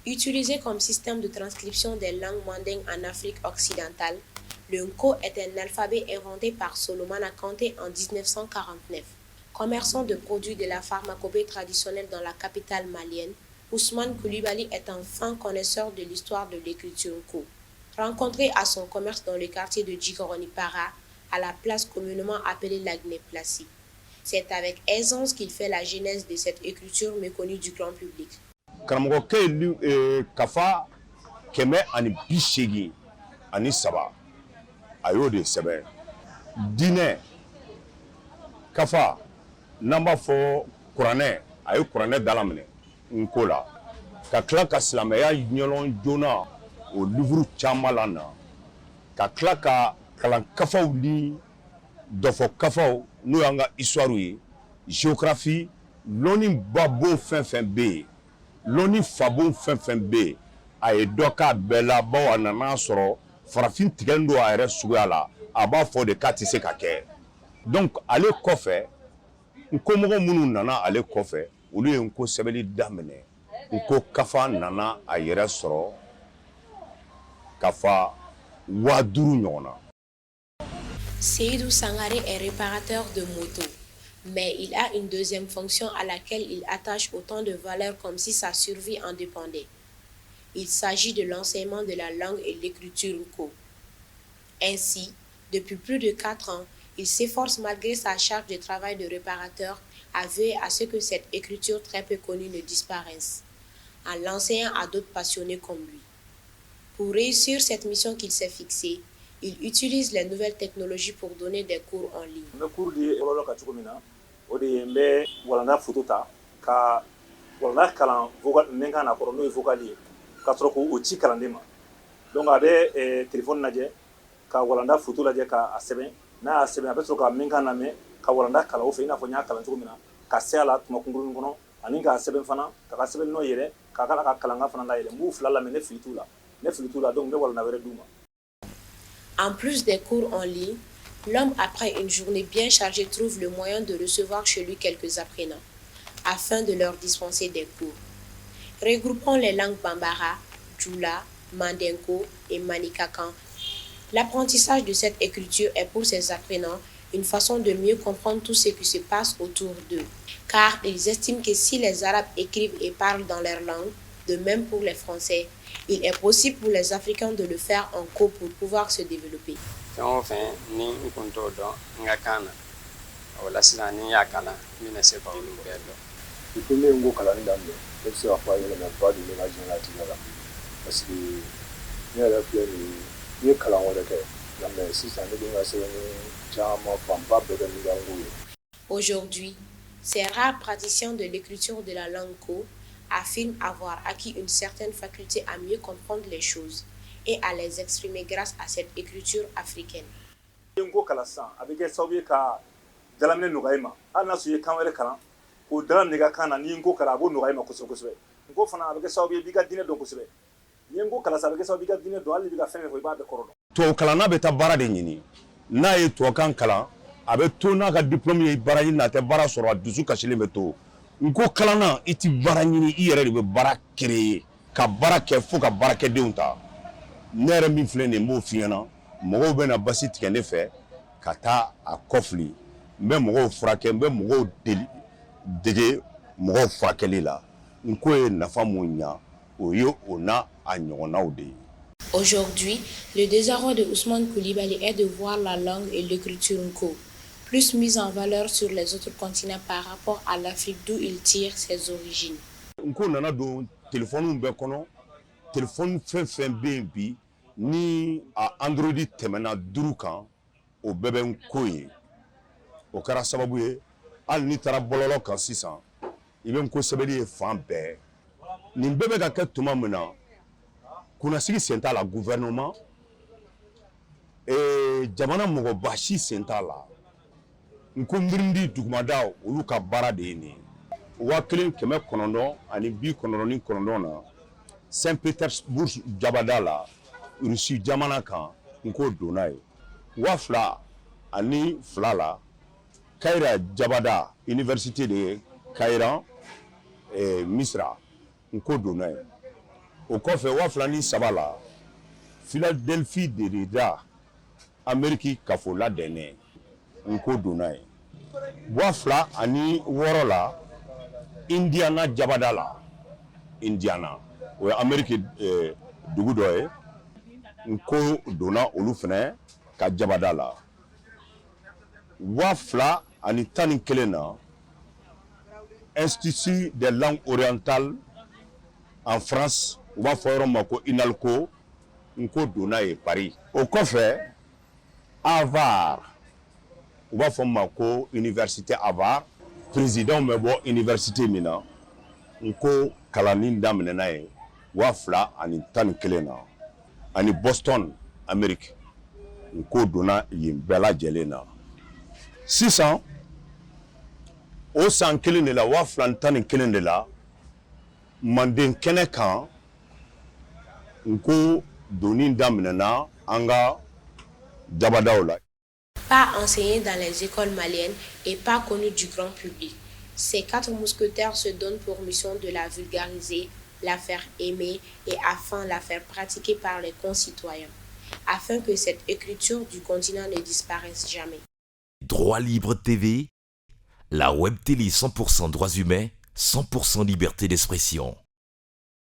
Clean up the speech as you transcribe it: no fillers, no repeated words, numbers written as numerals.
Utilisé comme système de transcription des langues mandingues en Afrique occidentale, le Nko est un alphabet inventé par Solomon Kanté en 1949. Commerçant de produits de la pharmacopée traditionnelle dans la capitale malienne, Ousmane Coulibaly est un fin connaisseur de l'histoire de l'écriture Nko. Rencontré à son commerce dans le quartier de Djigoronipara, à la place communément appelée Lagné Placi. C'est avec aisance qu'il fait la genèse de cette écriture méconnue du grand public. Karamɔgɔkɛ kafa 180 ani 3 a y'o de sɛbɛn diinɛ kafa n'an b'a fɔ kuranɛ a ye kuranɛ dalaminɛ Nko la ka tila ka silamɛya ɲɛlɔn joona o livre caman la na ka tila ka kalan kafaw ni dɔfɔ kafaw n'o y'an ka histoire ye géographie lɔnni babon fɛn fɛn bɛ yen lɔnni fabon fɛn fɛn bɛ yen a ye dɔ k'a bɛɛ la bawo a nana sɔrɔ farafin tigɛlen don a yɛrɛ suguya la a b'a fɔ de k'a tɛ se ka kɛ donc ale kɔfɛ nkomɔgɔ minnu nana ale kɔfɛ olu ye Nko sɛbɛnni daminɛ Nko kafa nana a yɛrɛ sɔrɔ kafa 5000 ɲɔgɔn na. Seydou Sangaré est réparateur de motos, mais il a une deuxième fonction à laquelle il attache autant de valeur comme si sa survie en dépendait. Il s'agit de l'enseignement de la langue et de l'écriture Nko. Ainsi, depuis plus de 4 ans, il s'efforce malgré sa charge de travail de réparateur à veiller à ce que cette écriture très peu connue ne disparaisse, en l'enseignant à d'autres passionnés comme lui. Pour réussir cette mission qu'il s'est fixée, il utilise les nouvelles technologies pour donner des cours en ligne. Le cours de Ololo Kachoukomina, on est Walanda Fututa, ka Walanda Kalan, Nengana Korono et Vocali, Katroko, Uchi Kalandema. Donc, à des téléphones Nadje, ka Walanda Futu Ladje, ka Aseben, na Aseben, après Soka Mengana, ka Walanda Kalao, Fina Fonia Kalanchomina, ka Sela, Tumakunguno, Aninga Aseben Fana, ka Aseben Noyere, Kakala Kalanga Fana, Mouf la Mene Fitula, Neflitula, donc de Walanda Duma. En plus des cours en ligne, l'homme, après une journée bien chargée, trouve le moyen de recevoir chez lui quelques apprenants, afin de leur dispenser des cours. Regroupant les langues Bambara, Djoula, Mandenko et Manikakan, l'apprentissage de cette écriture est pour ces apprenants une façon de mieux comprendre tout ce qui se passe autour d'eux, car ils estiment que si les Arabes écrivent et parlent dans leur langue, de même pour les Français, il est possible pour les Africains de le faire en co pour pouvoir se développer. Aujourd'hui, ces rares praticiens de l'écriture de la langue Nko affirment avoir acquis une certaine faculté à mieux comprendre les choses et à les exprimer grâce à cette écriture africaine. Nko kalasan avec sababu ka dalamne nugaima ana suye kan wele kalan ko dalam ne ga kana ni Nko kala bo nugaima kosebɛ Nko fana avec sababu bi ga dine don kosɛbɛ ni Nko kalasa avec sababu bi ga dine don ali bi ga fɛn fɔ I b'a bɛ kɔrɔ to kalana bɛ taa baara de ɲini n'a ye tubabukan kalan a bɛ to n'a ka diplôme ye baara ɲini a tɛ baara sɔrɔ a dusu kasilen bɛ to Nko kalana I ti baara ɲini I yɛrɛ de bɛ baara créer ka baara kɛ fo ka baarakɛdenw ta ne yɛrɛ min filɛ nin b'o f'i ɲɛna mɔgɔw bɛ na basi tigɛ ne fɛ ka taa a kɔfili n bɛ mɔgɔw furakɛ n bɛ mɔgɔw dege mɔgɔw furakɛli la Nko ye nafa mun ɲa o ye o n'a a ɲɔgɔnnaw de ye. Aujourd'hui, le désarroi de Ousmane Coulibaly est de voir la langue et l'écriture Nko plus mise en valeur sur les autres continents par rapport à l'Afrique d'où il tire ses origines. Nko nana don téléphone bɛɛ kɔnɔ téléphone fɛn fɛn bɛ yen bi ni a Android tɛmɛna 5 kan o bɛɛ bɛ Nko ye o kɛra sababu ye hali n'i taara bɔlɔlɔ kan sisan I bɛ Nko sɛbɛnni ye fan bɛɛ nin bɛɛ bɛ ka kɛ tuma min na kunnasigi sen t'a la gouvernement jamana mɔgɔba si sen t'a la Nko mirindi dugumada olu ka baara de ye nin ye 1999 na Saint Petersburg jabada la Russie jamana kan Nko donna ye 2002 la Kaira jabada université de Kaira Misra Nko donna ye o kɔfɛ 2003 la Philadelphie de da Amérique kafo ladɛnɛ n ko donna ye 2006 la Indiana jabada la Indiana o ye Amérique dugu dɔ ye n ko donna olu fɛnɛ ka jabada la 2011 na Institut des langues orientales en France u b'a fɔ yɔrɔ ma ko INALCO n ko donna ye Paris o kɔfɛ Harvard u b'a fɔ ma ko Université Harvard président bɛ bɔ université min na n ko kalanni daminɛna ye 2011 na ani Boston Amérique n ko donna yen bɛɛ lajɛlen na sisan o san kelen de la 2011 de la Manden kɛnɛ kan n ko donni daminɛna an ka jabadaw la. Pas enseigné dans les écoles maliennes et pas connu du grand public, ces 4 mousquetaires se donnent pour mission de la vulgariser, la faire aimer et afin la faire pratiquer par les concitoyens, afin que cette écriture du continent ne disparaisse jamais. Droit Libre TV, la web télé 100% droits humains, 100% liberté d'expression.